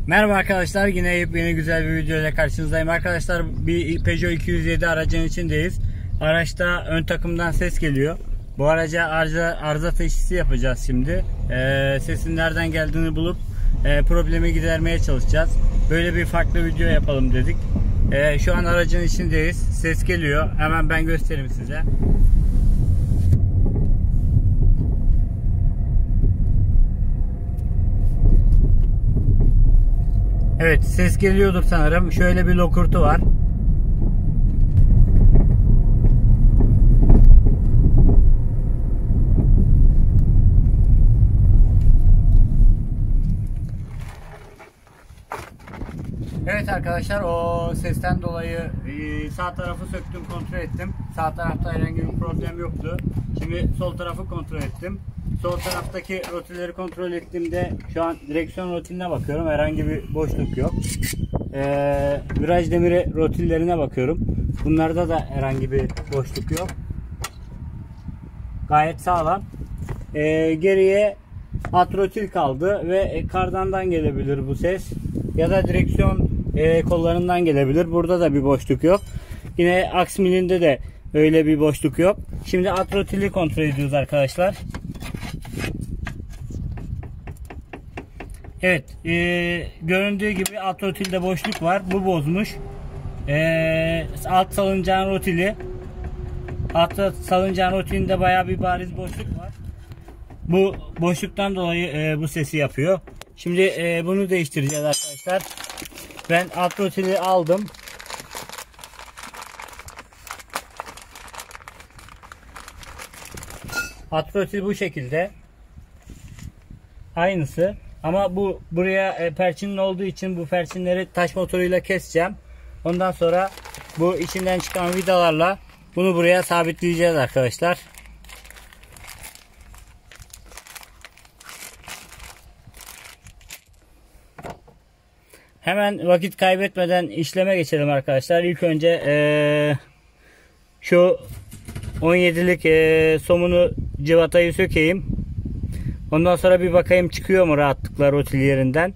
Merhaba arkadaşlar, yine yeni güzel bir video ile karşınızdayım. Arkadaşlar, bir Peugeot 207 aracın içindeyiz. Araçta ön takımdan ses geliyor. Bu araca arıza teşhisi yapacağız şimdi. Sesin nereden geldiğini bulup problemi gidermeye çalışacağız. Böyle bir farklı video yapalım dedik. Şu an aracın içindeyiz. Ses geliyor. Hemen ben göstereyim size. Evet, ses geliyordur sanırım. Şöyle bir lokurtu var. Evet arkadaşlar, o sesten dolayı sağ tarafı söktüm, kontrol ettim. Sağ tarafta herhangi bir problem yoktu. Şimdi sol tarafı kontrol ettim. Sol taraftaki rotilleri kontrol ettiğimde şu an direksiyon rotiline bakıyorum. Herhangi bir boşluk yok. Viraj demiri rotillerine bakıyorum. Bunlarda da herhangi bir boşluk yok. Gayet sağlam. Geriye alt rotil kaldı ve kardandan gelebilir bu ses. Ya da direksiyon kollarından gelebilir. Burada da bir boşluk yok. Yine aks milinde de öyle bir boşluk yok. Şimdi alt rotili kontrol ediyoruz arkadaşlar. Evet, göründüğü gibi alt rotilde boşluk var. Bu bozmuş. Alt salıncağın rotili. Alt salıncağın rotilinde bayağı bir bariz boşluk var. Bu boşluktan dolayı bu sesi yapıyor. Şimdi bunu değiştireceğiz arkadaşlar. Ben alt rotili aldım. Alt rotil bu şekilde. Aynısı. Ama buraya perçinli olduğu için bu perçinleri taş motoruyla keseceğim. Ondan sonra bu içinden çıkan vidalarla bunu buraya sabitleyeceğiz arkadaşlar. Hemen vakit kaybetmeden işleme geçelim arkadaşlar. İlk önce şu 17'lik somunu, civatayı sökeyim. Ondan sonra bir bakayım çıkıyor mu rahatlıkla rotil yerinden.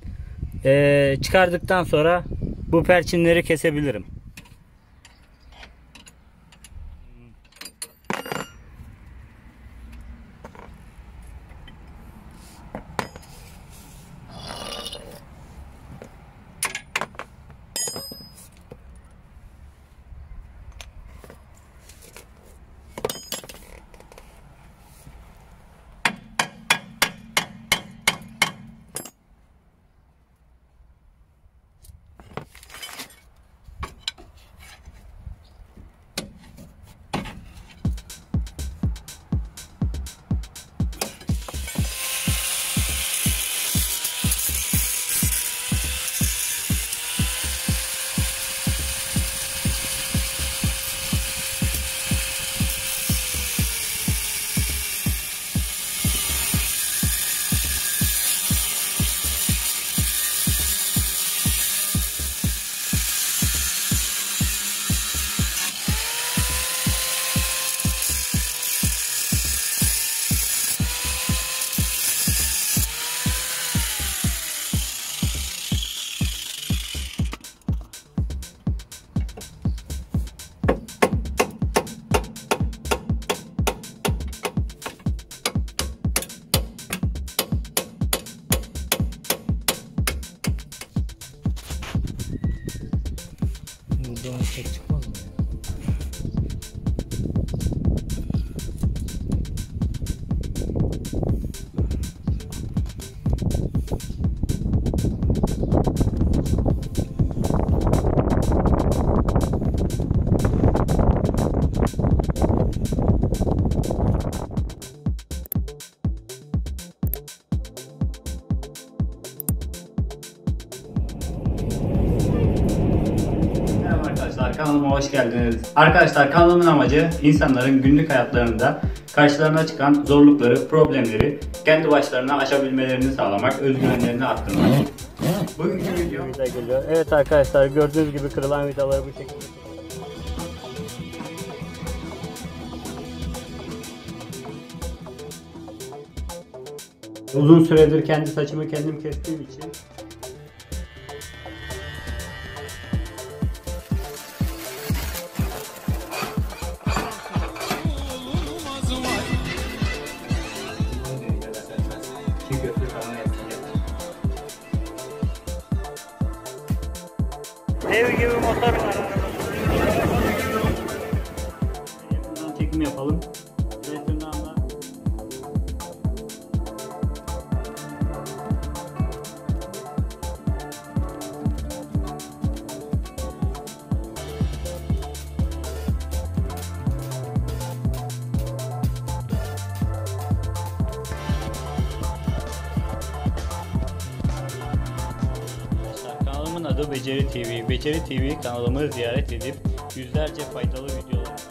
Çıkardıktan sonra bu perçinleri kesebilirim. Buradan ses çıkmaz mı? Kanalıma hoş geldiniz. Arkadaşlar, kanalımın amacı insanların günlük hayatlarında karşılarına çıkan zorlukları, problemleri kendi başlarına aşabilmelerini sağlamak, özgüvenlerini arttırmak. Bugünkü video vida geliyor. Evet arkadaşlar, gördüğünüz gibi kırılan vidaları bu şekilde. Uzun süredir kendi saçımı kendim kestiğim için Dev gibi motor var arabada. Buradan çekim yapalım. Tırnağımla. Kanalımın adı Beceri TV. Beceri TV kanalımı ziyaret edip yüzlerce faydalı videolar